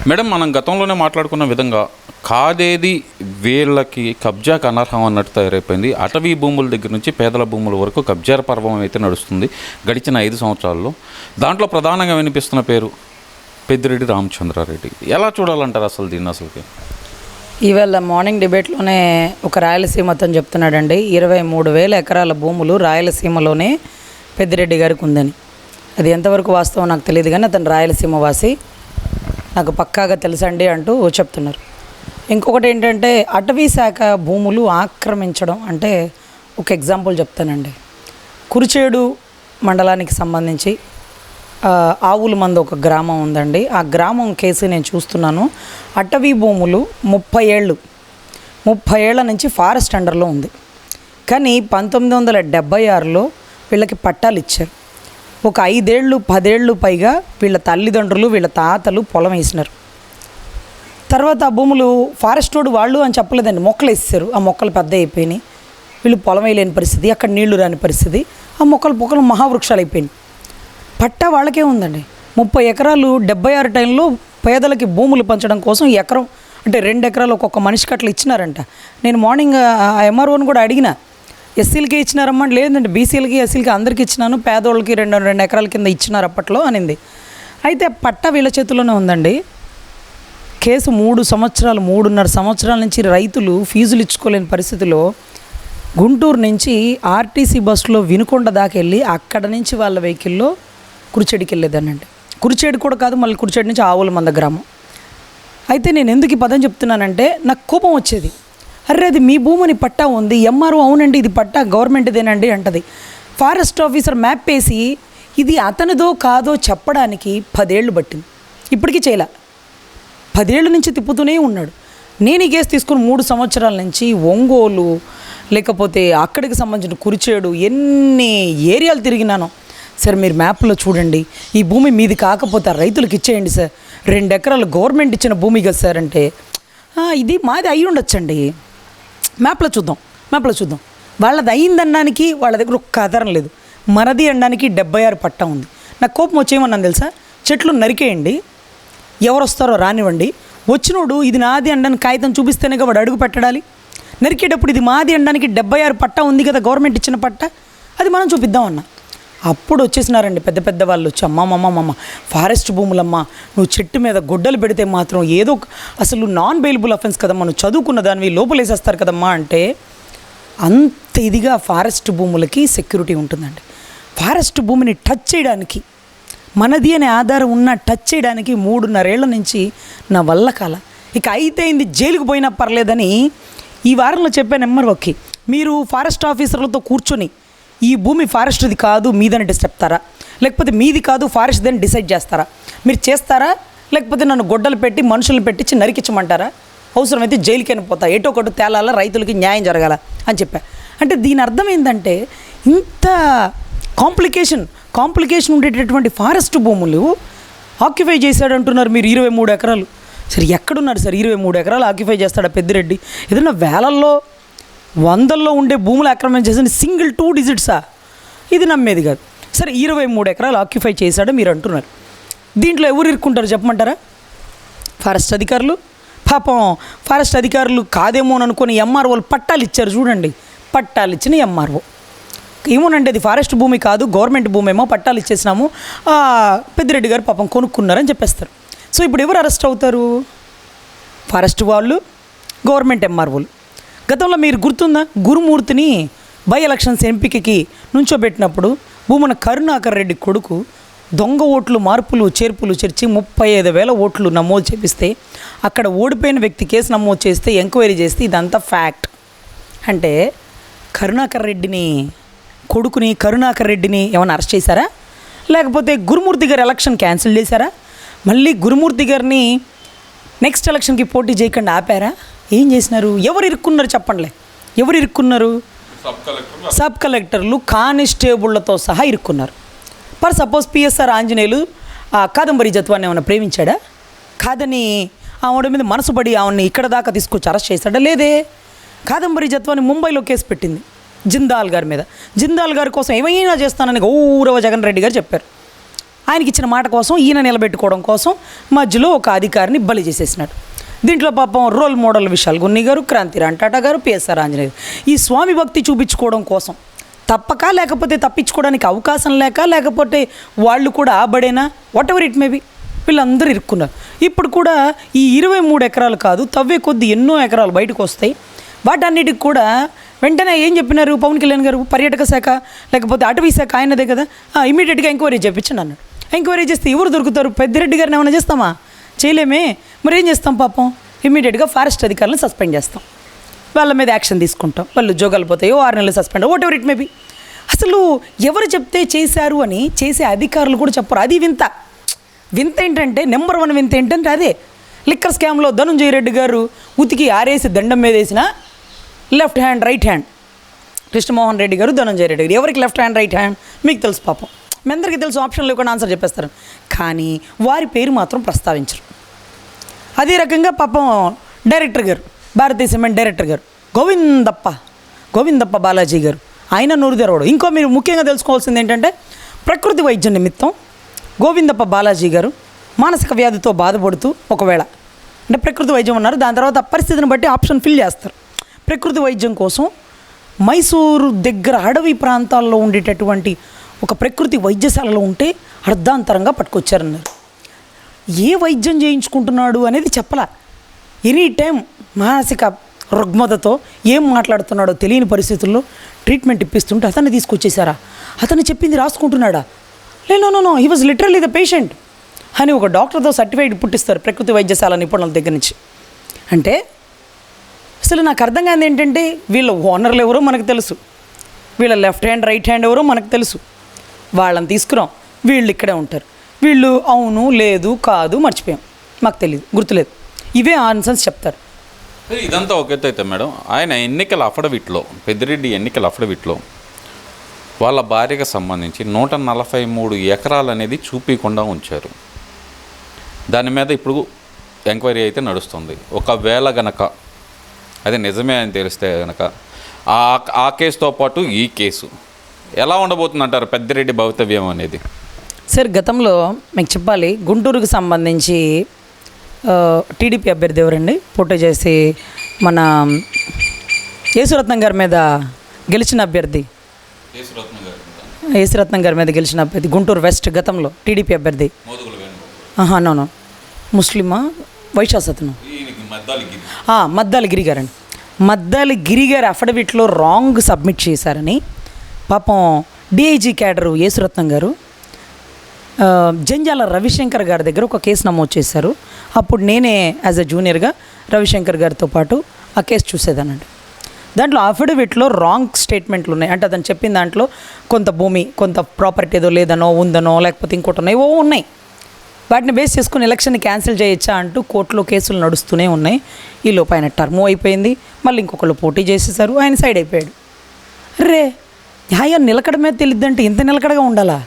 Madam, మనం గతంలోనే మాట్లాడుకున్న విధంగా కాదేది వీళ్ళకి కబ్జాకు అనర్హం అన్నట్టు తయారైపోయింది. అటవీ భూముల దగ్గర నుంచి పేదల భూముల వరకు కబ్జాల పర్వం అయితే నడుస్తుంది గడిచిన 5 సంవత్సరాల్లో. దాంట్లో ప్రధానంగా వినిపిస్తున్న పేరు పెద్దిరెడ్డి రామచంద్రారెడ్డి. ఎలా చూడాలంటారు అసలు దీన్ని? అసలుకి ఇవాళ మార్నింగ్ డిబేట్లోనే ఒక రాయలసీమ అతను చెప్తున్నాడండి, 23,000 ఎకరాల భూములు రాయలసీమలోనే పెద్దిరెడ్డి గారికి ఉందని. అది ఎంతవరకు వాస్తవం నాకు తెలియదు, కానీ అతను రాయలసీమ వాసి, నాకు పక్కాగా తెలుసండి అంటూ చెప్తున్నారు. ఇంకొకటి ఏంటంటే, అటవీ శాఖ భూములు ఆక్రమించడం అంటే ఒక ఎగ్జాంపుల్ చెప్తానండి. కురిచేడు మండలానికి సంబంధించి ఆవుల మంది ఒక గ్రామం ఉందండి. ఆ గ్రామం కేసు నేను చూస్తున్నాను. అటవీ భూములు 30 ఏళ్ల నుంచి ఫారెస్ట్ అండర్లో ఉంది. కానీ 1976లో వీళ్ళకి పట్టాలు ఇచ్చారు. ఒక 5 ఏళ్ళు 10 ఏళ్ళు పైగా వీళ్ళ తల్లిదండ్రులు వీళ్ళ తాతలు పొలం వేసినారు. తర్వాత ఆ భూములు ఫారెస్ట్ రోడ్ వాళ్ళు అని చెప్పలేదండి, మొక్కలు వేసేసారు. ఆ మొక్కలు పెద్ద అయిపోయినాయి, వీళ్ళు పొలం వేయలేని పరిస్థితి, అక్కడ నీళ్లు రాని పరిస్థితి, ఆ మొక్కలు మహావృక్షాలు అయిపోయినాయి. పట్టా వాళ్ళకే ఉందండి. 30 ఎకరాలు 76 టైంలో పేదలకి భూములు పంచడం కోసం ఎకరం అంటే 2 ఎకరాలు ఒక్కొక్క మనిషికి అట్లా ఇచ్చినారంట. నేను మార్నింగ్ ఎంఆర్ఓని కూడా అడిగిన, ఎస్సీలకి ఇచ్చినారమ్మా, లేదండి బీసీలకి ఎస్సీలకి అందరికీ ఇచ్చినాను, పేదోళ్ళకి 2 ఎకరాల కింద ఇచ్చినారు అప్పట్లో అనింది. అయితే పట్టా వీళ్ళ చేతుల్లోనే ఉందండి. కేసు 3.5 సంవత్సరాల నుంచి రైతులు ఫీజులు ఇచ్చుకోలేని పరిస్థితిలో గుంటూరు నుంచి ఆర్టీసీ బస్సులో వినుకొండ దాకా వెళ్ళి అక్కడ నుంచి వాళ్ళ వెహికల్లో కురిచేడికి వెళ్ళేదానండి. కురిచేడు కూడా కాదు, మళ్ళీ కురిచేడు నుంచి ఆవుల మంద గ్రామం. అయితే నేను ఎందుకు ఈ పదం చెప్తున్నానంటే, నాకు కోపం వచ్చేది. అరే, అది మీ భూమిని పట్టా ఉంది, ఎంఆర్ఓ అవునండి ఇది పట్టా గవర్నమెంట్దేనండి అంటది. ఫారెస్ట్ ఆఫీసర్ మ్యాప్ వేసి ఇది అతనిదో కాదో చెప్పడానికి 10 ఏళ్ళు పట్టింది. ఇప్పటికీ చేయలే. 10 ఏళ్ళ నుంచి తిప్పుతూనే ఉన్నాడు. నేను ఈ కేసు తీసుకుని 3 సంవత్సరాల నుంచి ఒంగోలు లేకపోతే అక్కడికి సంబంధించిన కురిచేడు ఎన్ని ఏరియాలు తిరిగినానో. సార్ మీరు మ్యాప్లో చూడండి, ఈ భూమి మీది కాకపోతే రైతులకు ఇచ్చేయండి సార్, 2 ఎకరాలు గవర్నమెంట్ ఇచ్చిన భూమి కదా సార్ అంటే, ఇది మాది అయ్యి ఉండొచ్చండి, మ్యాప్లో చూద్దాం. వాళ్ళది అయ్యిందనడానికి వాళ్ళ దగ్గర ఒక్క ఆధారం లేదు. మనది అనడానికి 76 పట్టా ఉంది. నాకు కోపం వచ్చేయమన్నాను తెలుసా, చెట్లు నరికేయండి, ఎవరు వస్తారో రానివ్వండి, వచ్చినోడు ఇది నాది అనడానికి కాగితం చూపిస్తేనే వాడు అడుగు పెట్టడాలి. నరికేటప్పుడు ఇది మాది అనడానికి 76 పట్టా ఉంది కదా గవర్నమెంట్ ఇచ్చిన పట్టా, అది మనం చూపిద్దామన్నా. అప్పుడు వచ్చేసినారండి పెద్ద వాళ్ళు వచ్చి, అమ్మ ఫారెస్ట్ భూములమ్మా, నువ్వు చెట్టు మీద గొడ్డలు పెడితే మాత్రం ఏదో అసలు నాన్ బెయిలబుల్ అఫెన్స్ కదమ్మా, నువ్వు చదువుకున్న దానివి లోపలేసేస్తారు కదమ్మా అంటే, అంత ఇదిగా ఫారెస్ట్ భూములకి సెక్యూరిటీ ఉంటుందండి. ఫారెస్ట్ భూమిని టచ్ చేయడానికి, మనది అనే ఆధారం ఉన్న టచ్ చేయడానికి 3.5 ఏళ్ల నుంచి నా వల్ల కాల. ఇక అయితే ఇంది జైలుకు పోయినా పర్లేదని ఈ వారంలో చెప్పాను ఎంఆర్ఓకి, మీరు ఫారెస్ట్ ఆఫీసర్లతో కూర్చొని ఈ భూమి ఫారెస్ట్ది కాదు మీదని చెప్తారా, లేకపోతే మీది కాదు ఫారెస్ట్దని డిసైడ్ చేస్తారా, మీరు చేస్తారా, లేకపోతే నన్ను గొడ్డలు పెట్టి మనుషులను పెట్టించి నరికించమంటారా, అవసరమైతే జైలుకైనా పోతా, ఏటో ఒకటి తేలాల, రైతులకి న్యాయం జరగాల అని చెప్పా. అంటే దీని అర్థం ఏంటంటే, ఇంత కాంప్లికేషన్ ఉండేటటువంటి ఫారెస్ట్ భూములు ఆక్యుపై చేశాడు అంటున్నారు మీరు 23 ఎకరాలు. సరే ఎక్కడున్నారు సార్ 23 ఎకరాలు ఆక్యుపై చేస్తాడా పెద్దిరెడ్డి? ఏదైనా వేలల్లో 100ల్లో ఉండే భూములు ఆక్రమణ చేసిన సింగిల్ 2 డిజిట్సా? ఇది నమ్మేది కాదు. సరే 23 ఎకరాలు ఆక్యుపై చేశాడో మీరు అంటున్నారు. దీంట్లో ఎవరు ఇరుక్కుంటారు చెప్పమంటారా? ఫారెస్ట్ అధికారులు. పాపం ఫారెస్ట్ అధికారులు కాదేమో అని అనుకుని ఎంఆర్ఓలు పట్టాలు ఇచ్చారు చూడండి, పట్టాలు ఇచ్చిన ఎంఆర్ఓ ఏమోనండి అది ఫారెస్ట్ భూమి కాదు గవర్నమెంట్ భూమి ఏమో, పట్టాలు ఇచ్చేసినాము, పెద్దిరెడ్డి గారు పాపం కొనుక్కున్నారని చెప్పేస్తారు. సో ఇప్పుడు ఎవరు అరెస్ట్ అవుతారు? ఫారెస్ట్ వాళ్ళు, గవర్నమెంట్ ఎంఆర్ఓలు. గతంలో మీరు గుర్తుందా, గురుమూర్తిని బై ఎలక్షన్స్ ఎంపికకి నుంచోబెట్టినప్పుడు భూమన కరుణాకర్ రెడ్డి కొడుకు దొంగ ఓట్లు మార్పులు చేర్పులు చేర్చి 35,000 ఓట్లు నమోదు చేపిస్తే, అక్కడ ఓడిపోయిన వ్యక్తి కేసు నమోదు చేస్తే ఎంక్వైరీ చేస్తే ఇదంతా ఫ్యాక్ట్. అంటే కరుణాకర్ రెడ్డిని కొడుకుని కరుణాకర్ రెడ్డిని ఏమైనా అరెస్ట్ చేశారా, లేకపోతే గురుమూర్తి గారు ఎలక్షన్ క్యాన్సిల్ చేశారా, మళ్ళీ గురుమూర్తి గారిని నెక్స్ట్ ఎలక్షన్కి పోటీ చేయకుండా ఆపారా, ఏం చేసినారు? ఎవరు ఇరుక్కున్నారు చెప్పండిలే, ఎవరు ఇరుక్కున్నారు? సబ్ కలెక్టర్లు కానిస్టేబుళ్లతో సహా ఇరుక్కున్నారు. For suppose PSR Anjaneyulu Kadambari జత్వాన్ని ఏమైనా ప్రేమించాడా? కాదని ఆవిడ మీద మనసు పడి ఆవిడని ఇక్కడ దాకా తీసుకొచ్చి అరెస్ట్ చేశాడా? లేదే. కాదంబరి జత్వాన్ని ముంబైలో కేసు పెట్టింది జిందాల్ గారి మీద. జిందాల్ గారి కోసం ఏమైనా చేస్తానని గౌరవ జగన్ రెడ్డి గారు చెప్పారు. ఆయనకి ఇచ్చిన మాట కోసం ఈయన నిలబెట్టుకోవడం కోసం మధ్యలో ఒక అధికారిని బలి చేసేసినాడు. దీంట్లో పాపం రోల్ మోడల్ విశాల్ గున్ని గారు, క్రాంతిరామ్ టాటా గారు, పిఎస్ఆర్ ఆంజనేయులు ఈ స్వామి భక్తి చూపించుకోవడం కోసం తప్పక, లేకపోతే తప్పించుకోవడానికి అవకాశం లేక, లేకపోతే వాళ్ళు కూడా ఆబడేనా, వాట్ ఎవర్ ఇట్ మేబీ, వీళ్ళందరూ ఇరుక్కున్నారు. ఇప్పుడు కూడా ఈ 23 ఎకరాలు కాదు, తవ్వే కొద్ది ఎన్నో ఎకరాలు బయటకు వస్తాయి. వాటన్నిటికి కూడా వెంటనే ఏం చెప్పినారు పవన్ కళ్యాణ్ గారు, పర్యాటక శాఖ లేకపోతే అటవీ శాఖ ఆయనదే కదా, ఇమీడియట్గా ఎంక్వైరీ చేయించండి అన్నాడు. ఎంక్వైరీ చేస్తే ఎవరు దొరుకుతారు? పెద్దిరెడ్డి గారిని ఏమైనా చేస్తామా? చేయలేమే. మరి ఏం చేస్తాం? పాపం ఇమీడియట్గా ఫారెస్ట్ అధికారులను సస్పెండ్ చేస్తాం, వాళ్ళ మీద యాక్షన్ తీసుకుంటాం. వాళ్ళు ఉద్యోగాలు పోతాయో 6 నెలలు suspend, what ever it maybe. అసలు ఎవరు చెప్తే చేశారు అని చేసే అధికారులు కూడా చెప్పరు. అది వింత. వింత ఏంటంటే, నెంబర్ 1 వింత ఏంటంటే అదే లిక్కర్ స్కామ్లో ధనంజయ రెడ్డి గారు ఉతికి ఆరేసి దండం మీద వేసిన left hand right hand Krishnamohan Reddy గారు, ధనంజయ రెడ్డి గారు. ఎవరికి లెఫ్ట్ హ్యాండ్ రైట్ హ్యాండ్ మీకు తెలుసు పాపం, మీ అందరికీ తెలుసు. ఆప్షన్ లేకుండా ఆన్సర్ చెప్పేస్తారు, కానీ వారి పేరు మాత్రం ప్రస్తావించరు. అదే రకంగా పాపం డైరెక్టర్ గారు, భారతీయ సిమెంట్ డైరెక్టర్ గారు గోవిందప్ప బాలాజీ గారు, ఆయన నోరు తెరవడు. ఇంకో మీరు ముఖ్యంగా తెలుసుకోవాల్సింది ఏంటంటే, ప్రకృతి వైద్యం నిమిత్తం గోవిందప్ప బాలాజీ గారు మానసిక వ్యాధితో బాధపడుతూ, ఒకవేళ అంటే ప్రకృతి వైద్యం ఉన్నారు, దాని తర్వాత పరిస్థితిని బట్టి ఆప్షన్ ఫిల్ చేస్తారు. ప్రకృతి వైద్యం కోసం మైసూరు దగ్గర అడవి ప్రాంతాల్లో ఉండేటటువంటి ఒక ప్రకృతి వైద్యశాలలో ఉంటే అర్ధాంతరంగా పట్టుకొచ్చారన్నారు. ఏ వైద్యం చేయించుకుంటున్నాడు అనేది చెప్పలా. ఎనీ టైం మానసిక రుగ్మతతో ఏం మాట్లాడుతున్నాడో తెలియని పరిస్థితుల్లో ట్రీట్మెంట్ ఇప్పిస్తుంటే అతన్ని తీసుకొచ్చేసారా? అతను చెప్పింది రాసుకుంటున్నాడా? No, he was literally the patient అని ఒక డాక్టర్తో సర్టిఫైడ్ పుట్టిస్తారు ప్రకృతి వైద్యశాల నిపుణుల దగ్గర నుంచి. అంటే అసలు నాకు అర్థం కాదు ఏంటంటే, వీళ్ళ ఓనర్లు ఎవరో మనకు తెలుసు, వీళ్ళ లెఫ్ట్ హ్యాండ్ రైట్ హ్యాండ్ ఎవరో మనకు తెలుసు. వాళ్ళని తీసుకురాం, వీళ్ళు ఇక్కడే ఉంటారు. వీళ్ళు అవును లేదు కాదు మర్చిపోయాం, మాకు తెలియదు, గుర్తులేదు, ఇవే ఆన్సర్స్ చెప్తారు. ఇదంతా ఒక ఎత్తు అయితే మేడం, ఆయన ఎన్నికల అఫిడవిట్లో, పెద్దిరెడ్డి ఎన్నికల అఫిడవిట్లో వాళ్ళ భార్యకు సంబంధించి 143 ఎకరాలు అనేది చూపించకుండా ఉంచారు. దాని మీద ఇప్పుడు ఎంక్వైరీ అయితే నడుస్తుంది. ఒకవేళ గనక అది నిజమే అని తెలిస్తే కనుక ఆ కేసుతో పాటు ఈ కేసు ఎలా ఉండబోతుంది అంటారు పెద్దిరెడ్డి భవితవ్యం అనేది? సార్, గతంలో మీకు చెప్పాలి, గుంటూరుకు సంబంధించి టీడీపీ అభ్యర్థి ఎవరండి పోటీ చేసి మన యేసురత్నం గారి మీద గెలిచిన అభ్యర్థి, యేసురత్నం గారి మీద గెలిచిన అభ్యర్థి గుంటూరు వెస్ట్ గతంలో టీడీపీ అభ్యర్థి, నో ముస్లిమా వైశాసతను మద్దాలి గిరి గారండి. మద్దాలి గిరి గారి అఫిడవిట్లో రాంగ్ సబ్మిట్ చేశారని పాపం డిఐజీ క్యాడరు యేసురత్నం గారు జంజాల రవిశంకర్ గారి దగ్గర ఒక కేసు నమోదు చేశారు. అప్పుడు నేనే యాజ్ అ జూనియర్గా రవిశంకర్ గారితో పాటు ఆ కేసు చూసేదానండి. దాంట్లో అఫిడవిట్లో రాంగ్ స్టేట్మెంట్లు ఉన్నాయి. అంటే అతను చెప్పిన దాంట్లో కొంత భూమి, కొంత ప్రాపర్టీ ఏదో లేదనో ఉందనో లేకపోతే ఇంకోటి ఏవో ఉన్నాయి. వాటిని బేస్ చేసుకుని ఎలక్షన్ని క్యాన్సిల్ చేయొచ్చా అంటూ కోర్టులో కేసులు నడుస్తూనే ఉన్నాయి. ఈ లోపు ఆయన టర్మ్ అయిపోయింది, మళ్ళీ ఇంకొకళ్ళు పోటీ చేసేసారు, ఆయన సైడ్ అయిపోయాడు. రే ఆయన నిలకడమే తెలియదంటే ఇంత నిలకడగా ఉండాలా?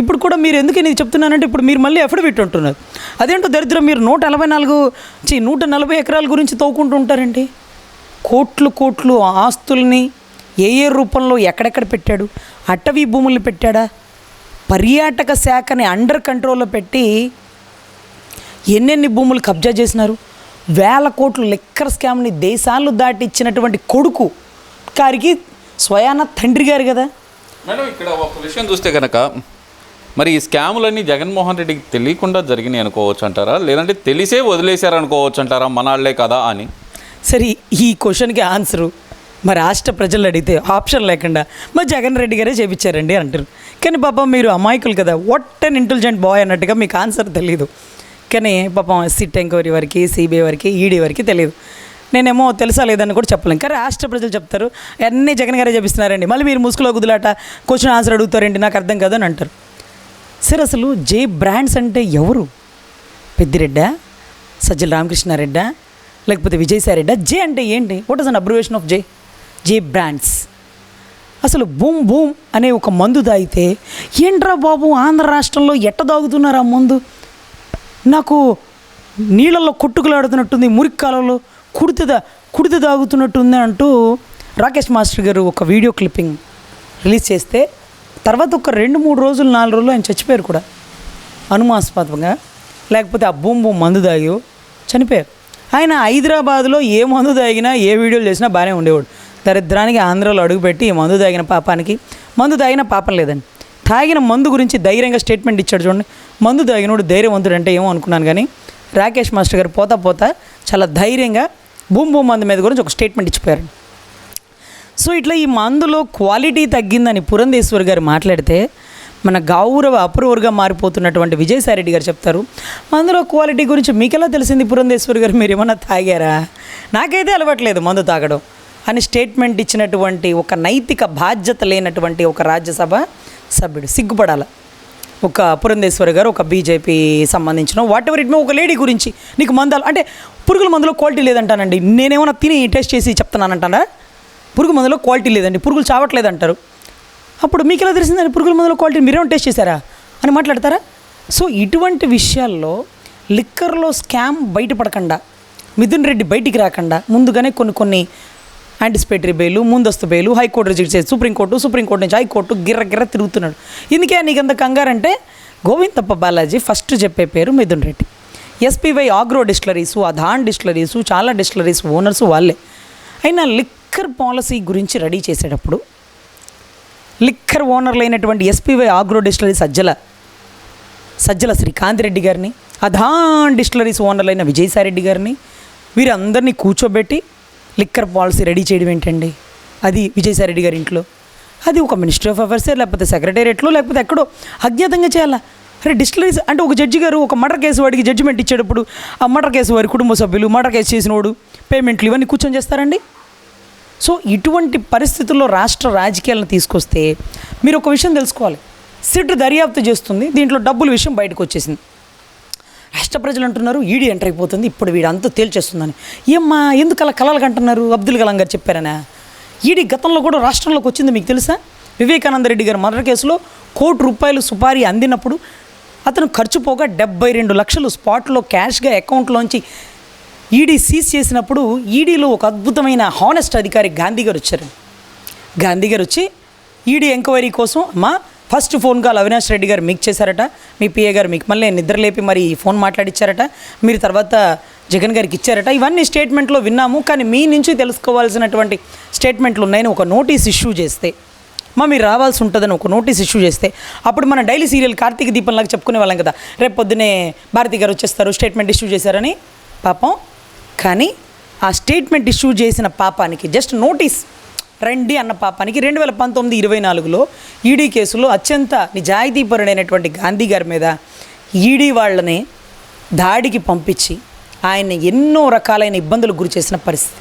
ఇప్పుడు కూడా మీరు ఎందుకు ఇది చెప్తున్నానంటే, ఇప్పుడు మీరు మళ్ళీ అఫిడవిట్ ఉంటున్నారు. అదేంటో దరిద్రం, మీరు 140 ఎకరాల గురించి తవ్వుకుంటూ ఉంటారండి. కోట్లు ఆస్తుల్ని ఏ రూపంలో ఎక్కడెక్కడ పెట్టాడు? అటవీ భూముల్ని పెట్టాడా? పర్యాటక శాఖని అండర్ కంట్రోల్లో పెట్టి ఎన్నెన్ని భూములు కబ్జా చేసినారు? 1000 కోట్లు లిక్కర్ స్కామ్ని దేశాలు దాటిచ్చినటువంటి కొడుకు గారికి స్వయాన తండ్రి గారు కదా మేడం. ఇక్కడ ఒక విషయం చూస్తే కనుక, మరి ఈ స్కాములన్నీ జగన్మోహన్ రెడ్డికి తెలియకుండా జరిగినాయి అనుకోవచ్చు అంటారా, లేదంటే తెలిసే వదిలేశారు అనుకోవచ్చు అంటారా, మనాళ్లే కదా అని? సరే, ఈ క్వశ్చన్కి ఆన్సరు మరి రాష్ట్ర ప్రజలు అడిగితే ఆప్షన్ లేకుండా మరి జగన్ రెడ్డి గారే చేపించారండి అంటారు. కానీ పాపం మీరు అమాయకులు కదా, వాట్ అన్ ఇంటెలిజెంట్ బాయ్ అన్నట్టుగా మీకు ఆన్సర్ తెలియదు. కానీ పాపం సిట్ ఎంక్వైరీ వరకు, సిబిఐ వరకు, ఈడీ వరకు తెలియదు. నేనేమో తెలుసా లేదని కూడా చెప్పలేను. కానీ రాష్ట్ర ప్రజలు చెప్తారు అన్నీ జగన్ గారే చేపిస్తున్నారండి, మళ్ళీ మీరు ముసుగులో గుదులాట క్వశ్చన్ ఆన్సర్ అడుగుతారండి, నాకు అర్థం కాదని అంటారు. సరే, అసలు జే బ్రాండ్స్ అంటే ఎవరు? పెద్దిరెడ్డా, సజ్జల రామకృష్ణారెడ్డా, లేకపోతే విజయసాయిరెడ్డా? జే అంటే ఏంటి? What is an abbreviation of J brands. అసలు బూమ్ అనే ఒక మందు తాగితే ఏంట్రా బాబు ఆంధ్ర రాష్ట్రంలో ఎట్ట తాగుతున్నారు ఆ మందు? నాకు నీళ్ళల్లో కొట్టుకులాడుతున్నట్టుంది, మురికి కాలంలో కుడితే తాగుతున్నట్టుంది అంటూ రాకేష్ మాస్టర్ గారు ఒక వీడియో క్లిప్పింగ్ రిలీజ్ చేస్తే తర్వాత ఒక 2-3 రోజులు 4 రోజులు ఆయన చచ్చిపోయారు కూడా. అనుమానాస్పదంగా లేకపోతే ఆ బూమ్ మందు తాగి చనిపోయారు. ఆయన హైదరాబాద్లో ఏ మందు తాగినా ఏ వీడియోలు చేసినా బాగానే ఉండేవాడు. దరిద్రానికి ఆంధ్రాలో అడుగుపెట్టి ఈ మందు తాగిన పాపానికి, మందు తాగిన పాపం లేదండి, తాగిన మందు గురించి ధైర్యంగా స్టేట్మెంట్ ఇచ్చాడు చూడండి. మందు తాగినోడు ధైర్యవంతుడు అంటే ఏమో అనుకున్నాను, కానీ రాకేష్ మాస్టర్ గారు పోతా చాలా ధైర్యంగా బూమ్ మందు మీద గురించి ఒక స్టేట్మెంట్ ఇచ్చిపోయారు. సో ఇట్లా ఈ మందులో క్వాలిటీ తగ్గిందని పురంధేశ్వరి గారు మాట్లాడితే, మన గౌరవ అప్రూవర్గా మారిపోతున్నటువంటి విజయసాయిరెడ్డి గారు చెప్తారు, మందులో క్వాలిటీ గురించి మీకెలా తెలిసింది పురంధేశ్వరి గారు, మీరు ఏమన్నా తాగారా? నాకైతే అలవాట్లేదు మందు తాగడం అని స్టేట్మెంట్ ఇచ్చినటువంటి ఒక నైతిక బాధ్యత లేనటువంటి ఒక రాజ్యసభ సభ్యుడు సిగ్గుపడాలి. ఒక పురంధేశ్వరి గారు ఒక బీజేపీ సంబంధించిన వాట్ ఎవర్ ఇట్ మే ఒక లేడీ గురించి నీకు మందాలు అంటే పురుగుల మందులో క్వాలిటీ లేదంటానండి, నేనేమన్నా తిని టెస్ట్ చేసి చెప్తున్నానంటానా? పురుగు మందులో క్వాలిటీ లేదండి, పురుగులు చావట్లేదు అంటారు. అప్పుడు మీకు ఎలా తెలిసిందని పురుగుల మందులో క్వాలిటీ మీరేమో టెస్ట్ చేశారా అని మాట్లాడతారా? సో ఇటువంటి విషయాల్లో లిక్కర్లో స్కామ్ బయటపడకుండా, మిథున్ రెడ్డి బయటికి రాకుండా ముందుగానే కొన్ని యాంటిసిపేటరీ బెయిలు, ముందస్తు బెయిలు, హైకోర్టు రిజెక్ట్ చేసి సుప్రీంకోర్టు నుంచి హైకోర్టు గిర్ర తిరుగుతున్నాడు. ఇందుకే నీకంత కంగారంటే గోవిందప్ప బాలాజీ ఫస్ట్ చెప్పే పేరు Mithun Reddy. SPY agro distilleries, Adhan distilleries, చాలా డిస్టిలరీస్ ఓనర్సు వాళ్ళే. అయినా లిక్కర్ పాలసీ గురించి రెడీ చేసేటప్పుడు లిక్కర్ ఓనర్లు అయినటువంటి SPY agro distillery Sajjala Sri Kanthireddy గారిని, అధాన్ డిస్టిలరీస్ ఓనర్లైన విజయసాయిరెడ్డి గారిని, వీరందరినీ కూర్చోబెట్టి లిక్కర్ పాలసీ రెడీ చేయడం ఏంటండి? అది విజయసాయిరెడ్డి గారి ఇంట్లో, అది ఒక మినిస్ట్రీ ఆఫ్ అఫైర్స్ లేకపోతే సెక్రటేరియట్లో లేకపోతే ఎక్కడో అజ్ఞాతంగా చేయాలా? అరే డిస్టిలరీస్ అంటే ఒక జడ్జి గారు ఒక మర్డర్ కేసు వాడికి జడ్జిమెంట్ ఇచ్చేటప్పుడు ఆ మర్డర్ కేసు వారి కుటుంబ సభ్యులు, మర్డర్ కేసు చేసినోడు, పేమెంట్లు ఇవన్నీ కూర్చొని చేస్తారండి. సో ఇటువంటి పరిస్థితుల్లో రాష్ట్ర రాజకీయాలను తీసుకొస్తే మీరు ఒక విషయం తెలుసుకోవాలి, సిట్ దర్యాప్తు చేస్తుంది, దీంట్లో డబ్బుల విషయం బయటకు వచ్చేసింది. రాష్ట్ర ప్రజలు అంటున్నారు ఈడీ ఎంటర్ అయిపోతుంది, ఇప్పుడు వీడంతా తేల్చేస్తుందని. ఏమ్మా ఎందుకు అలా కలలు అంటున్నారు? అబ్దుల్ కలాం గారు చెప్పారనా? ఈడీ గతంలో కూడా రాష్ట్రంలోకి వచ్చింది మీకు తెలుసా? వివేకానంద రెడ్డి గారు మర్డర్ కేసులో ₹1 కోటి సుపారీ అందినప్పుడు అతను ఖర్చు పోగా 72 లక్షలు స్పాట్లో క్యాష్గా అకౌంట్లోంచి ఈడీ సీజ్ చేసినప్పుడు ఈడీలో ఒక అద్భుతమైన హానెస్ట్ అధికారి గాంధీ గారు వచ్చారు. గాంధీ గారు వచ్చి ఈడీ ఎంక్వైరీ కోసం first phone call Avinash Reddy గారు మీకు చేశారట, మీ పిఏ గారు మీకు మళ్ళీ నిద్రలేపి మరి ఫోన్ మాట్లాడిచ్చారట, మీరు తర్వాత జగన్ గారికి ఇచ్చారట. ఇవన్నీ స్టేట్మెంట్లో విన్నాము, కానీ మీ నుంచి తెలుసుకోవాల్సినటువంటి స్టేట్మెంట్లు ఉన్నాయని ఒక నోటీస్ ఇష్యూ చేస్తే, మీరు రావాల్సి ఉంటుందని ఒక నోటీస్ ఇష్యూ చేస్తే, అప్పుడు మన డైలీ సీరియల్ కార్తీక దీపంలాగా చెప్పుకునే వాళ్ళం కదా, రేపు పొద్దునే భారతి గారు వచ్చేస్తారు స్టేట్మెంట్ ఇష్యూ చేశారని. పాపం కానీ ఆ స్టేట్మెంట్ ఇష్యూ చేసిన పాపానికి, జస్ట్ నోటీస్ రండి అన్న పాపానికి 2019-24లో ఈడీ కేసులో అత్యంత నిజాయితీపరుడైనటువంటి గాంధీ గారి మీద ఈడీ వాళ్ళని దాడికి పంపించి ఆయన్ని ఎన్నో రకాలైన ఇబ్బందులకు గురి చేసిన పరిస్థితి.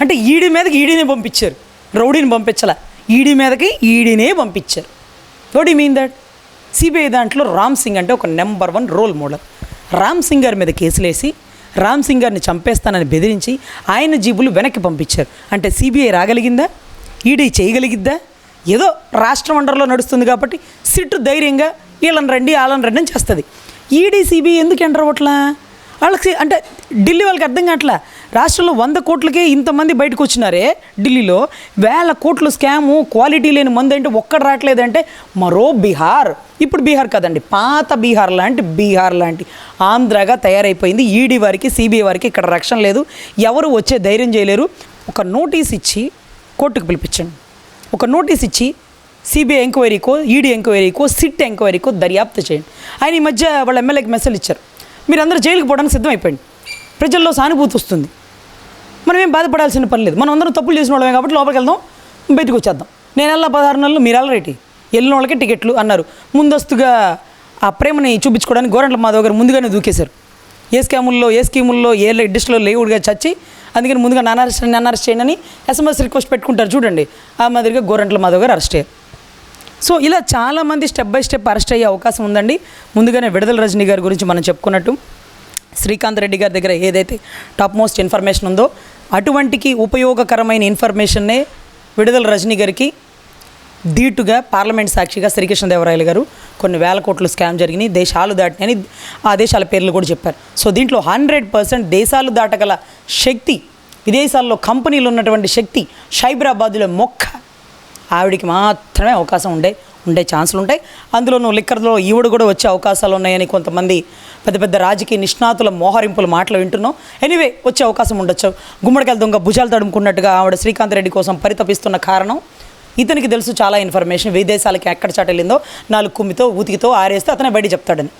అంటే ఈడీ మీదకి ఈడీనే పంపించారు, రౌడీని పంపించాల, ఈడీ మీదకి ఈడీనే పంపించారు. What you mean that? CBI దాంట్లో రామ్ సింగ్ అంటే ఒక number 1 role model. Ram Singh గారి మీద కేసులేసి రామ్ సింగ్ గారిని చంపేస్తానని బెదిరించి ఆయన జీబులు వెనక్కి పంపించారు. అంటే సిబిఐ రాగలిగిందా? ఈడీ చేయగలిగిద్దా? ఏదో రాష్ట్రం అండర్లో నడుస్తుంది కాబట్టి సిట్టు ధైర్యంగా వీళ్ళని రండి వాళ్ళని రండి అని చేస్తుంది. ఈడీ సిబిఐ ఎందుకు ఎంటర్ అవ్వట్లా? వాళ్ళకి అంటే ఢిల్లీ వాళ్ళకి అర్థం కావట్లా. రాష్ట్రంలో 100 కోట్లకే ఇంతమంది బయటకు వచ్చినారే, ఢిల్లీలో 1000 కోట్ల స్కాము, క్వాలిటీ లేని మందు అంటే ఒక్కడు రావట్లేదంటే మరో బీహార్, ఇప్పుడు బీహార్ కదండి, పాత బీహార్ లాంటి ఆంధ్రాగా తయారైపోయింది. ఈడీ వారికి సిబిఐ వారికి ఇక్కడ రక్షణ లేదు, ఎవరు వచ్చే ధైర్యం చేయలేరు. ఒక నోటీస్ ఇచ్చి కోర్టుకు పిలిపించండి, ఒక నోటీస్ ఇచ్చి సిబిఐ ఎంక్వైరీకో, ఈడీ ఎంక్వైరీకో, సిట్ ఎంక్వైరీకో దర్యాప్తు చేయండి. ఆయన ఈ మధ్య వాళ్ళ ఎమ్మెల్యేకి మెసేజ్ ఇచ్చారు, మీరందరూ జైలుకి పోవడానికి సిద్ధమైపోయింది, ప్రజల్లో సానుభూతి వస్తుంది, మనం ఏం బాధపడాల్సిన పని లేదు, మనం అందరం తప్పులు చేసిన వాళ్ళమే కాబట్టి లోపలికి వెళ్దాం, బయటకు వచ్చేద్దాం. నేను 16 నెలలు మీరు రేటి వెళ్ళిన వాళ్ళకి టికెట్లు అన్నారు. ముందస్తుగా ఆ ప్రేమని చూపించుకోవడానికి గోరంట్ల మాధవ్ గారు ముందుగానే దూకేశారు. ఏ స్కీముల్లో ఏ డిస్ట్లో లేవుడుగా చచ్చి, అందుకని ముందుగా నన్ను అరెస్ట్ చేయండి అని SMS రిక్వెస్ట్ పెట్టుకుంటారు చూడండి, ఆ మాదిరిగా గోరంట్ల మాధవ్ గారు అరెస్ట్ అయ్యారు. సో ఇలా చాలామంది స్టెప్ బై స్టెప్ అరెస్ట్ అయ్యే అవకాశం ఉందండి. ముందుగానే విడుదల రజనీ గారి గురించి మనం చెప్పుకున్నట్టు శ్రీకాంత్ రెడ్డి గారి దగ్గర ఏదైతే టాప్ మోస్ట్ ఇన్ఫర్మేషన్ ఉందో అటువంటికి ఉపయోగకరమైన ఇన్ఫర్మేషన్నే విడుదల రజనీ గారికి ధీటుగా పార్లమెంట్ సాక్షిగా శ్రీకృష్ణదేవరాయలు గారు కొన్ని 1000 కోట్ల స్కామ్ జరిగినాయి, దేశాలు దాటినని ఆ దేశాల పేర్లు కూడా చెప్పారు. సో దీంట్లో 100% దేశాలు దాటగల శక్తి, విదేశాల్లో కంపెనీలు ఉన్నటువంటి శక్తి సైబరాబాద్లో ఆవిడికి మాత్రమే అవకాశం ఉండే ఉండే ఛాన్సులు ఉంటాయి. అందులోనూ లిక్కర్లో ఈవిడ కూడా వచ్చే అవకాశాలు ఉన్నాయని కొంతమంది పెద్ద పెద్ద రాజకీయ నిష్ణాతుల మోహరింపుల మాటలు వింటున్నాం. ఎనీవే వచ్చే అవకాశం ఉండొచ్చు. గుమ్మడికాయల దొంగ భుజాలు తడుముకున్నట్టుగా ఆవిడ శ్రీకాంత్ రెడ్డి కోసం పరితపిస్తున్న కారణం ఇతనికి తెలుసు చాలా ఇన్ఫర్మేషన్, విదేశాలకి ఎక్కడ చాటెళ్ళిందో 4 కుమ్మితో ఊతికితో ఆరేస్తే అతనే బయట చెప్తాడని.